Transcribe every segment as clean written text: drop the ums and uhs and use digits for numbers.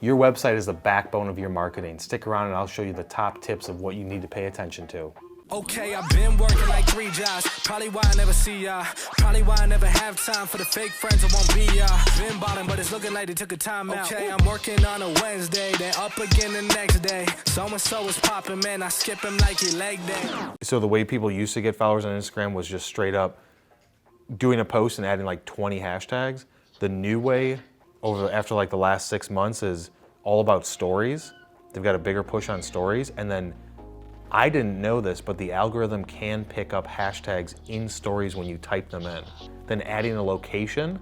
Your website is the backbone of your marketing. Stick around and I'll show you the top tips of what you need to pay attention to. Okay, I've been working like 3 jobs. Probably why I never see ya. Probably why I never have time for the fake friends that won't be ya. Been ballin', but it's looking like they took a time out. Okay, I'm working on a Wednesday, then up again the next day. So-and-so is popping, man. I skip him like he leg day. So the way people used to get followers on Instagram was just straight up doing a post and adding like 20 hashtags. The new way after like the last 6 months is all about stories. They've got a bigger push on stories, and then I didn't know this, but the algorithm can pick up hashtags in stories when you type them in. Then adding a location,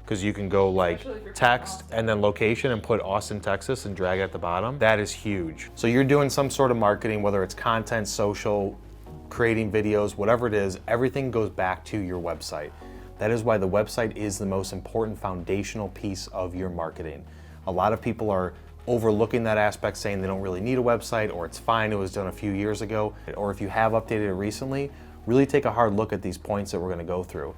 because you can go like text and then location and put Austin, Texas and drag it at the bottom. That is huge. So you're doing some sort of marketing, whether it's content, social, creating videos, whatever it is, everything goes back to your website. That is why the website is the most important foundational piece of your marketing. A lot of people are overlooking that aspect, saying they don't really need a website, or it's fine, it was done a few years ago. Or if you have updated it recently, really take a hard look at these points that we're gonna go through.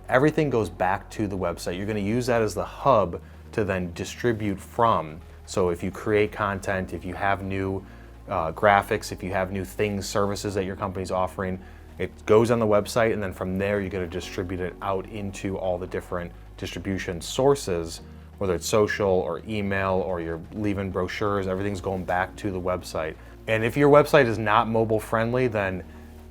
Everything goes back to the website. You're gonna use that as the hub to then distribute from. So if you create content, if you have new graphics, if you have new things, services that your company's offering, it goes on the website, and then from there you're gonna distribute it out into all the different distribution sources, whether it's social or email, or you're leaving brochures, everything's going back to the website. And if your website is not mobile friendly, then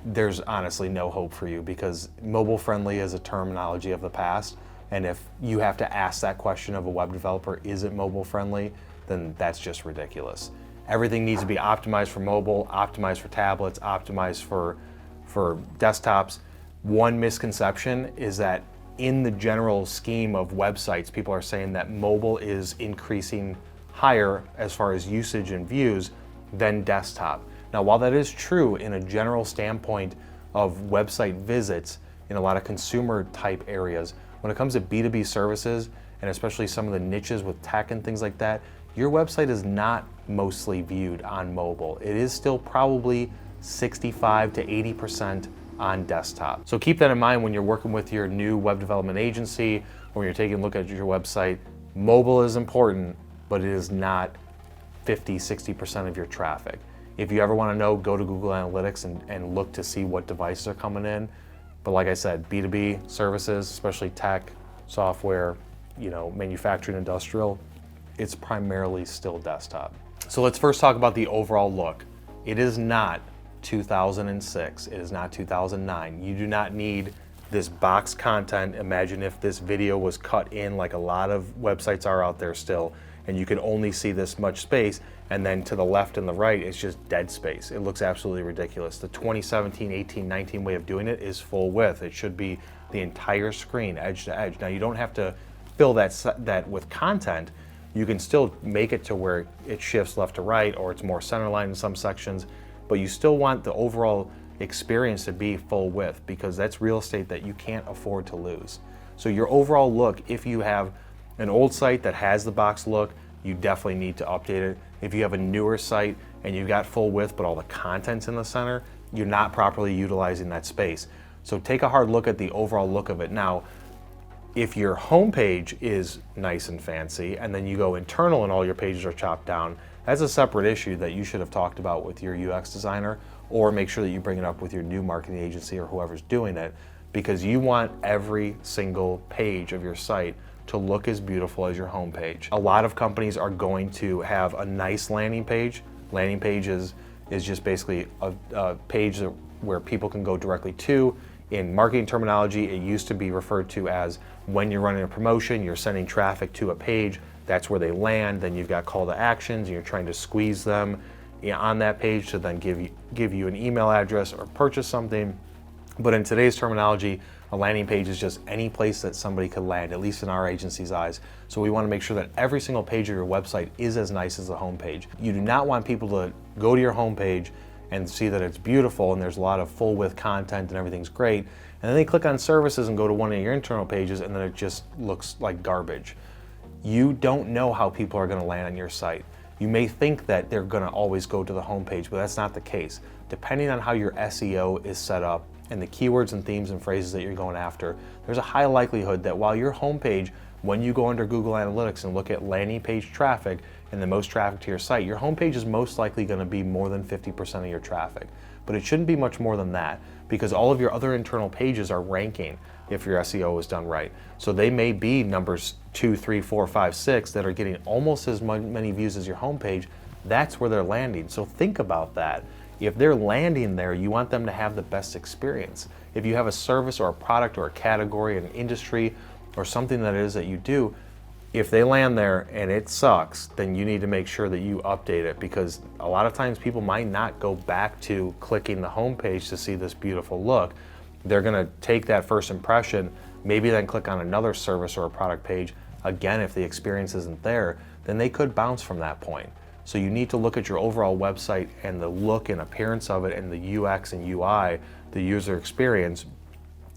there's honestly no hope for you, because mobile friendly is a terminology of the past. And if you have to ask that question of a web developer, is it mobile friendly? Then that's just ridiculous. Everything needs to be optimized for mobile, optimized for tablets, optimized for desktops. One misconception is that in the general scheme of websites, people are saying that mobile is increasing higher as far as usage and views than desktop. Now, while that is true in a general standpoint of website visits in a lot of consumer type areas, when it comes to B2B services, and especially some of the niches with tech and things like that, your website is not mostly viewed on mobile. It is still probably 65 to 80% on desktop. So keep that in mind when you're working with your new web development agency, or when you're taking a look at your website. Mobile is important, but it is not 50, 60% of your traffic. If you ever want to know, go to Google Analytics and look to see what devices are coming in. But like I said, B2B services, especially tech, software, manufacturing, industrial, it's primarily still desktop. So let's first talk about the overall look. It is not 2006, it is not 2009. You do not need this box content. Imagine if this video was cut in like a lot of websites are out there still, and you can only see this much space, and then to the left and the right it's just dead space. It looks absolutely ridiculous. The 2017, 18, 19 way of doing it is full width. It should be the entire screen, edge to edge. Now you don't have to fill that with content. You can still make it to where it shifts left to right, or it's more centerline in some sections, but you still want the overall experience to be full width, because that's real estate that you can't afford to lose. So your overall look, if you have an old site that has the box look, you definitely need to update it. If you have a newer site and you've got full width but all the content's in the center, you're not properly utilizing that space. So take a hard look at the overall look of it. Now, if your homepage is nice and fancy, and then you go internal and all your pages are chopped down, that's a separate issue that you should have talked about with your UX designer, or make sure that you bring it up with your new marketing agency or whoever's doing it, because you want every single page of your site to look as beautiful as your homepage. A lot of companies are going to have a nice landing page. Landing page is just basically a page where people can go directly to. In marketing terminology, it used to be referred to as when you're running a promotion, you're sending traffic to a page, that's where they land, then you've got call to actions, and you're trying to squeeze them on that page to then give you an email address or purchase something. But in today's terminology, a landing page is just any place that somebody could land, at least in our agency's eyes. So we want to make sure that every single page of your website is as nice as the homepage. You do not want people to go to your homepage and see that it's beautiful and there's a lot of full width content and everything's great, and then they click on services and go to one of your internal pages and then it just looks like garbage. You don't know how people are going to land on your site. You may think that they're going to always go to the homepage, but that's not the case. Depending on how your SEO is set up and the keywords and themes and phrases that you're going after, there's a high likelihood that while your homepage When you go under Google Analytics and look at landing page traffic and the most traffic to your site, your homepage is most likely going to be more than 50% of your traffic. But it shouldn't be much more than that, because all of your other internal pages are ranking if your SEO is done right. So they may be numbers 2, 3, 4, 5, 6 that are getting almost as many views as your homepage. That's where they're landing. So think about that. If they're landing there, you want them to have the best experience. If you have a service or a product or a category, an industry, or something that it is that you do, if they land there and it sucks, then you need to make sure that you update it, because a lot of times people might not go back to clicking the home page to see this beautiful look. They're gonna take that first impression, maybe then click on another service or a product page. Again, if the experience isn't there, then they could bounce from that point. So you need to look at your overall website and the look and appearance of it and the UX and UI, the user experience,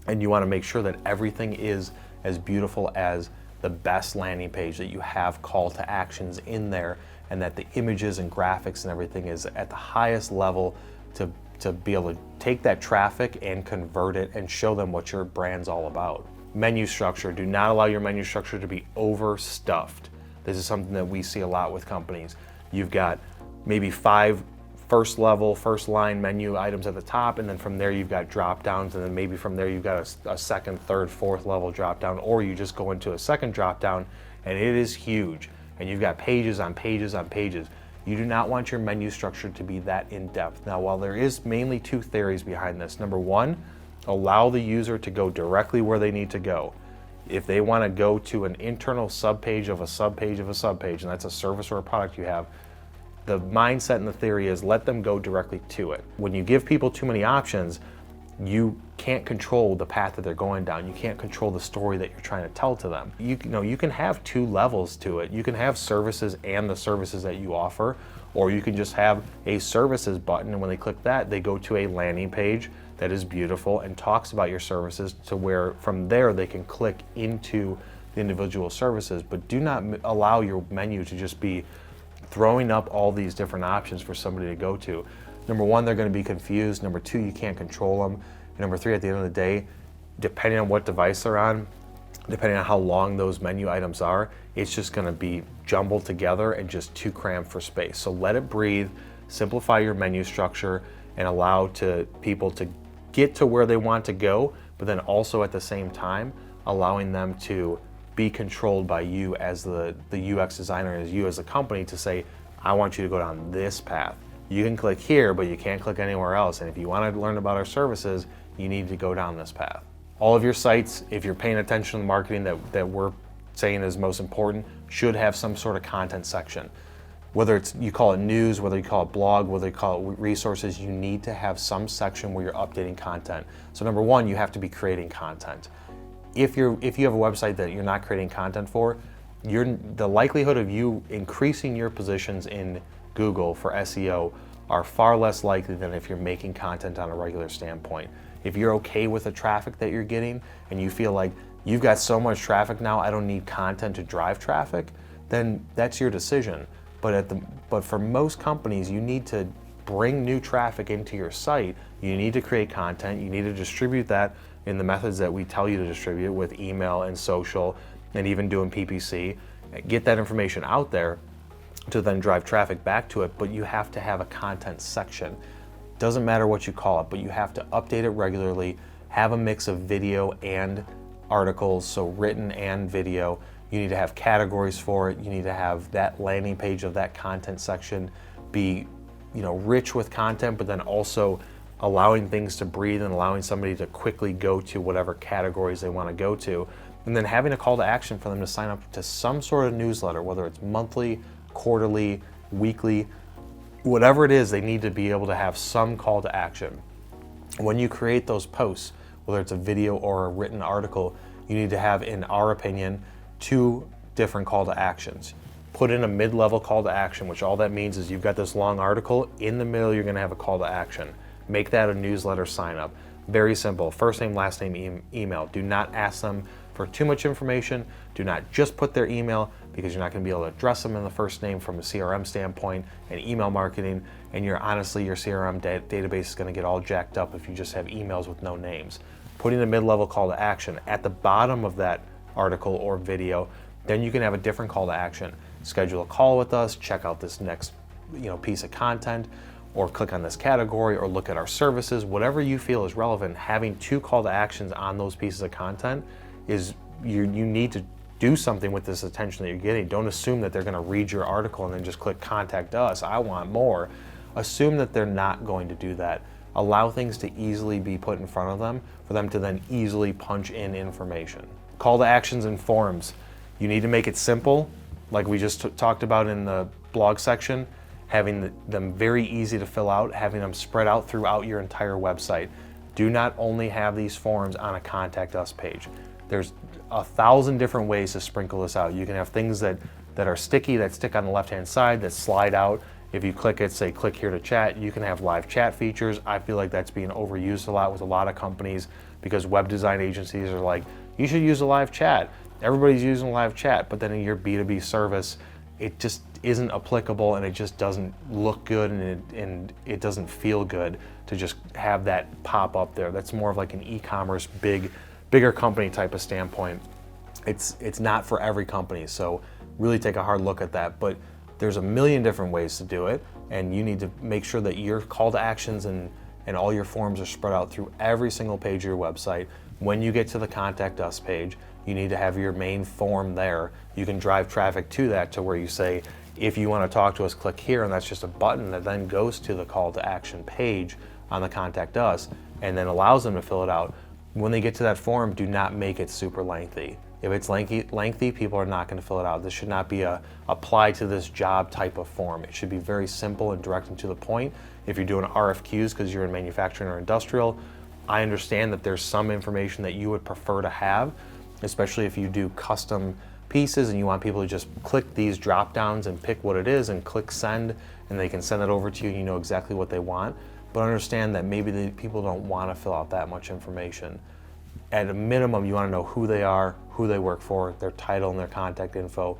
and you wanna make sure that everything is as beautiful as the best landing page, that you have call to actions in there, and that the images and graphics and everything is at the highest level to be able to take that traffic and convert it and show them what your brand's all about. Menu structure. Do not allow your menu structure to be overstuffed. This is something that we see a lot with companies. You've got maybe 5 first line menu items at the top, and then from there you've got drop downs, and then maybe from there you've got a second, third, fourth level drop down, or you just go into a second drop down and it is huge, and you've got pages on pages on pages. You do not want your menu structure to be that in depth. Now, while there is mainly 2 theories behind this, number 1, allow the user to go directly where they need to go. If they want to go to an internal subpage of a subpage of a subpage, and that's a service or a product you have, the mindset and the theory is let them go directly to it. When you give people too many options, you can't control the path that they're going down. You can't control the story that you're trying to tell to them. You can have 2 levels to it. You can have services and the services that you offer, or you can just have a services button, and when they click that, they go to a landing page that is beautiful and talks about your services, to where from there they can click into the individual services. But do not allow your menu to just be throwing up all these different options for somebody to go to. Number 1, they're going to be confused. Number 2, you can't control them. And number 3, at the end of the day, depending on what device they're on, depending on how long those menu items are, it's just going to be jumbled together and just too crammed for space. So let it breathe, simplify your menu structure, and allow people to get to where they want to go, but then also at the same time allowing them to be controlled by you as the UX designer, as you as a company, to say, I want you to go down this path. You can click here, but you can't click anywhere else. And if you want to learn about our services, you need to go down this path. All of your sites, if you're paying attention to the marketing that we're saying is most important, should have some sort of content section. Whether it's, you call it news, whether you call it blog, whether you call it resources, you need to have some section where you're updating content. So number 1, you have to be creating content. If you have a website that you're not creating content for, the likelihood of you increasing your positions in Google for SEO are far less likely than if you're making content on a regular standpoint. If you're okay with the traffic that you're getting and you feel like you've got so much traffic now, I don't need content to drive traffic, then that's your decision. But for most companies, you need to bring new traffic into your site. You need to create content. You need to distribute that in the methods that we tell you to distribute, with email and social, and even doing PPC. Get that information out there to then drive traffic back to it, but you have to have a content section. Doesn't matter what you call it, but you have to update it regularly, have a mix of video and articles, so written and video. You need to have categories for it. You need to have that landing page of that content section be, rich with content, but then also allowing things to breathe and allowing somebody to quickly go to whatever categories they want to go to. And then having a call to action for them to sign up to some sort of newsletter, whether it's monthly, quarterly, weekly, whatever it is, they need to be able to have some call to action. When you create those posts, whether it's a video or a written article, you need to have, in our opinion, 2 different call to actions. Put in a mid-level call to action, which all that means is you've got this long article, in the middle you're going to have a call to action. Make that a newsletter sign up. Very simple, first name, last name, email. Do not ask them for too much information. Do not just put their email, because you're not going to be able to address them in the first name from a CRM standpoint and email marketing, and your CRM database is going to get all jacked up if you just have emails with no names. Putting a mid-level call to action at the bottom of that article or video then you can have a different call to action. Schedule a call with us, check out this next piece of content, or click on this category, or look at our services. Whatever you feel is relevant, having 2 call to actions on those pieces of content is, you need to do something with this attention that you're getting. Don't assume that they're going to read your article and then just click contact us, I want more. Assume that they're not going to do that. Allow things to easily be put in front of them for them to then easily punch in information. Call to actions and forms. You need to make it simple, like we just talked about in the blog section, having them very easy to fill out, having them spread out throughout your entire website. Do not only have these forms on a contact us page. There's 1,000 different ways to sprinkle this out. You can have things that are sticky, that stick on the left-hand side, that slide out. If you click it, say click here to chat, you can have live chat features. I feel like that's being overused a lot with a lot of companies, because web design agencies are like, you should use a live chat. Everybody's using live chat, but then in your B2B service, it just isn't applicable, and it just doesn't look good, and it doesn't feel good to just have that pop up there. That's more of like an e-commerce, bigger company type of standpoint. It's not for every company, so really take a hard look at that. But there's a million different ways to do it, and you need to make sure that your call to actions and all your forms are spread out through every single page of your website. When you get to the Contact Us page, you need to have your main form there. You can drive traffic to that, to where you say, if you want to talk to us, click here, and that's just a button that then goes to the call to action page on the Contact Us, and then allows them to fill it out. When they get to that form, do not make it super lengthy. If it's lengthy, people are not going to fill it out. This should not be a apply to this job type of form. It should be very simple and direct and to the point. If you're doing RFQs because you're in manufacturing or industrial, I understand that there's some information that you would prefer to have, especially if you do custom pieces and you want people to just click these drop downs and pick what it is and click send, and they can send it over to you and you know exactly what they want. But understand that maybe the people don't want to fill out that much information. At a minimum, you want to know who they are, who they work for, their title and their contact info.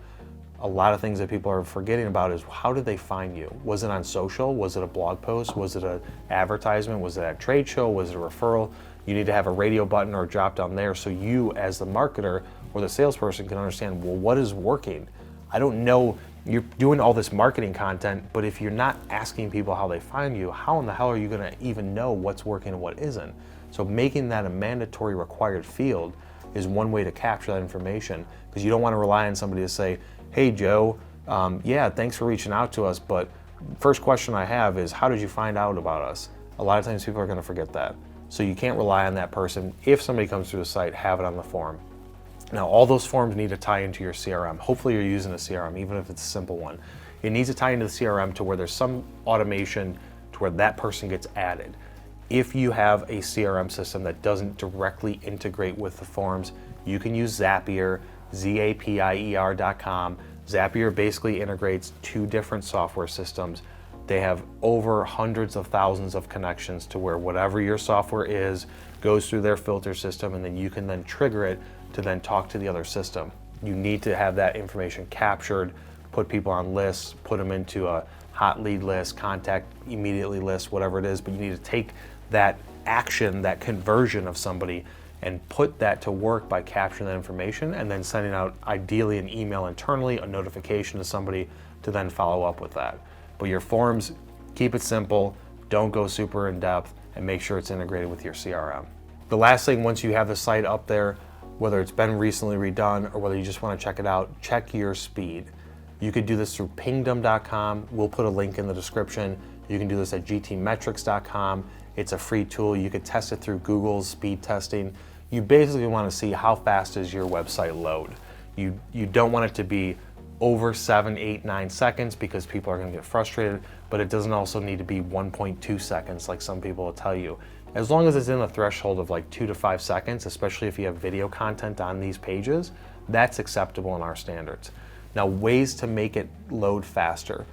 A lot of things that people are forgetting about is, how did they find you? Was it on social? Was it a blog post? Was it an advertisement? Was it at a trade show? Was it a referral? You need to have a radio button or a drop down there, so you as the marketer or the salesperson can understand, well, what is working? I don't know, you're doing all this marketing content, but if you're not asking people how they find you, how in the hell are you going to even know what's working and what isn't? So making that a mandatory required field is one way to capture that information, because you don't want to rely on somebody to say, hey Joe, yeah, thanks for reaching out to us, but first question I have is, how did you find out about us? A lot of times people are going to forget that. So you can't rely on that person. If somebody comes through the site, have it on the form. Now, all those forms need to tie into your CRM. Hopefully you're using a CRM, even if it's a simple one. It needs to tie into the CRM to where there's some automation to where that person gets added. If you have a CRM system that doesn't directly integrate with the forms, you can use Zapier, zapier.com. Zapier basically integrates 2 different software systems. They have over hundreds of thousands of connections to where whatever your software is goes through their filter system, and then you can then trigger it to then talk to the other system. You need to have that information captured, put people on lists, put them into a hot lead list, contact immediately list, whatever it is, but you need to take that action, that conversion of somebody, and put that to work by capturing that information and then sending out ideally an email internally, a notification to somebody to then follow up with that. But your forms, keep it simple, don't go super in depth, and make sure it's integrated with your CRM. The last thing, once you have the site up there, whether it's been recently redone or whether you just want to check it out, check your speed. You could do this through pingdom.com. We'll put a link in the description. You can do this at gtmetrics.com. It's a free tool. You could test it through Google's speed testing. You basically want to see how fast does your website load. You don't want it to be over 7, 8, 9 seconds because people are going to get frustrated, but it doesn't also need to be 1.2 seconds like some people will tell you. As long as it's in the threshold of like 2 to 5 seconds, especially if you have video content on these pages, that's acceptable in our standards. Now, ways to make it load faster.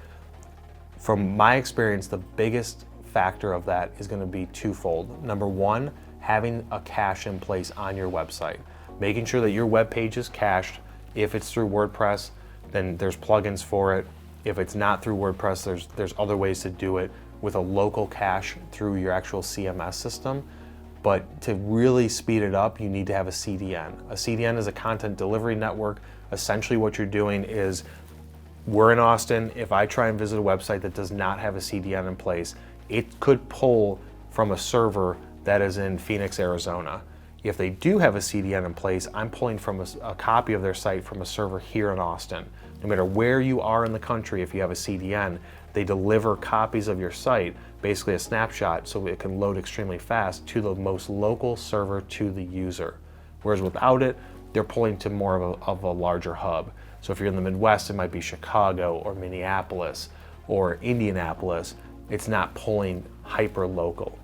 From my experience, the biggest factor of that is going to be twofold. Number one, having a cache in place on your website. Making sure that your web page is cached. If it's through WordPress, then there's plugins for it. If it's not through WordPress, there's other ways to do it with a local cache through your actual CMS system. But to really speed it up, you need to have a CDN. A CDN is a content delivery network Essentially what you're doing is, we're in Austin. If I try and visit a website that does not have a CDN in place, it could pull from a server that is in Phoenix, Arizona. If they do have a CDN in place, I'm pulling from a copy of their site from a server here in Austin. No matter where you are in the country, if you have a CDN, they deliver copies of your site, basically a snapshot, so it can load extremely fast to the most local server to the user. Whereas without it, they're pulling to more of a larger hub. So if you're in the Midwest, it might be Chicago or Minneapolis or Indianapolis. It's not pulling hyper local.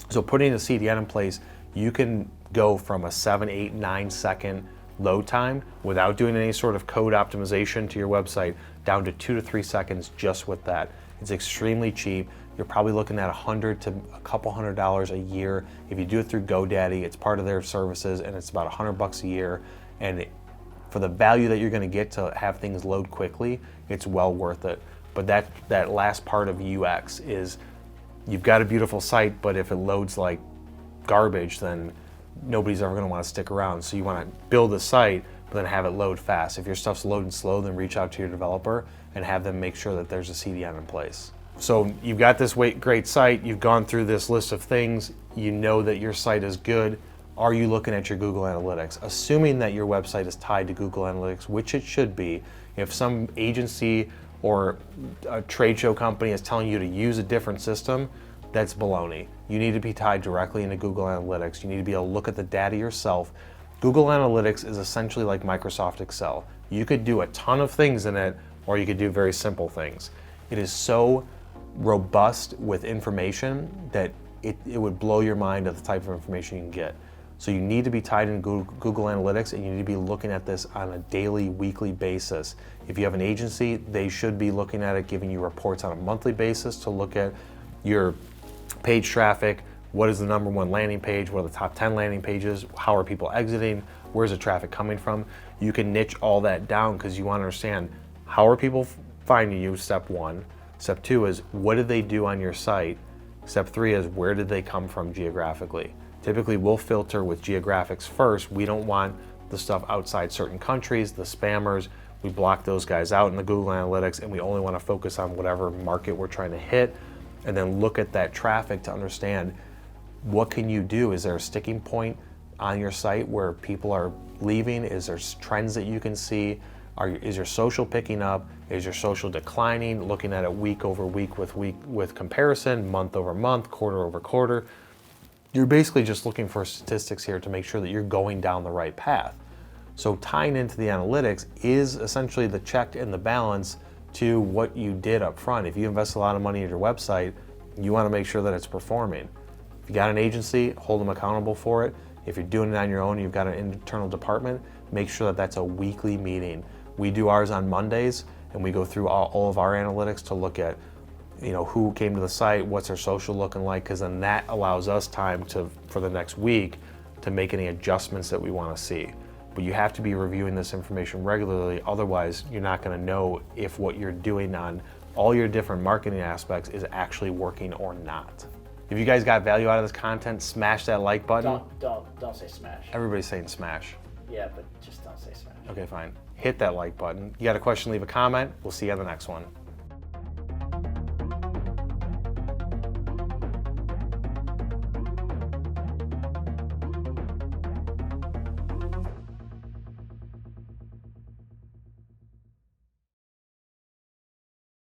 So putting a CDN in place, you can go from a 7, 8, 9 second load time without doing any sort of code optimization to your website down to 2 to 3 seconds just with that. It's extremely cheap. You're probably looking at $100 to a couple $100 a year. If you do it through GoDaddy, it's part of their services and it's about $100 a year. And for the value that you're going to get to have things load quickly, it's well worth it. But that last part of UX is, you've got a beautiful site, but if it loads like garbage, then nobody's ever going to want to stick around. So you want to build a site, but then have it load fast. If your stuff's loading slow, then reach out to your developer and have them make sure that there's a CDN in place. So you've got this great site, you've gone through this list of things, you know that your site is good. Are you looking at your Google Analytics? Assuming that your website is tied to Google Analytics, which it should be. If some agency or a trade show company is telling you to use a different system, that's baloney. You need to be tied directly into Google Analytics. You need to be able to look at the data yourself. Google Analytics is essentially like Microsoft Excel. You could do a ton of things in it, or you could do very simple things. It is so robust with information that it would blow your mind at the type of information you can get. So you need to be tied in Google Analytics, and you need to be looking at this on a daily, weekly basis. If you have an agency, they should be looking at it, giving you reports on a monthly basis to look at your page traffic. What is the #1 landing page? What are the top 10 landing pages? How are people exiting? Where's the traffic coming from? You can niche all that down because you want to understand, how are people finding you, step 1. Step 2 is, what did they do on your site? Step 3 is, where did they come from geographically? Typically, we'll filter with geographics first. We don't want the stuff outside certain countries, the spammers. We block those guys out in the Google Analytics, and we only want to focus on whatever market we're trying to hit, and then look at that traffic to understand, what can you do? Is there a sticking point on your site where people are leaving? Is there trends that you can see? Is your social picking up? Is your social declining? Looking at it week over week with comparison, month over month, quarter over quarter. You're basically just looking for statistics here to make sure that you're going down the right path. So tying into the analytics is essentially the check and the balance to what you did up front. If you invest a lot of money in your website, you want to make sure that it's performing. If you got an agency, hold them accountable for it. If you're doing it on your own, you've got an internal department, make sure that that's a weekly meeting. We do ours on Mondays, and we go through all of our analytics to look at, who came to the site, what's their social looking like, because then that allows us time for the next week to make any adjustments that we want to see. But you have to be reviewing this information regularly, otherwise you're not going to know if what you're doing on all your different marketing aspects is actually working or not. If you guys got value out of this content, smash that like button. Don't say smash. Everybody's saying smash. Yeah, but just don't say smash. Okay, fine. Hit that like button. You got a question, leave a comment. We'll see you on the next one.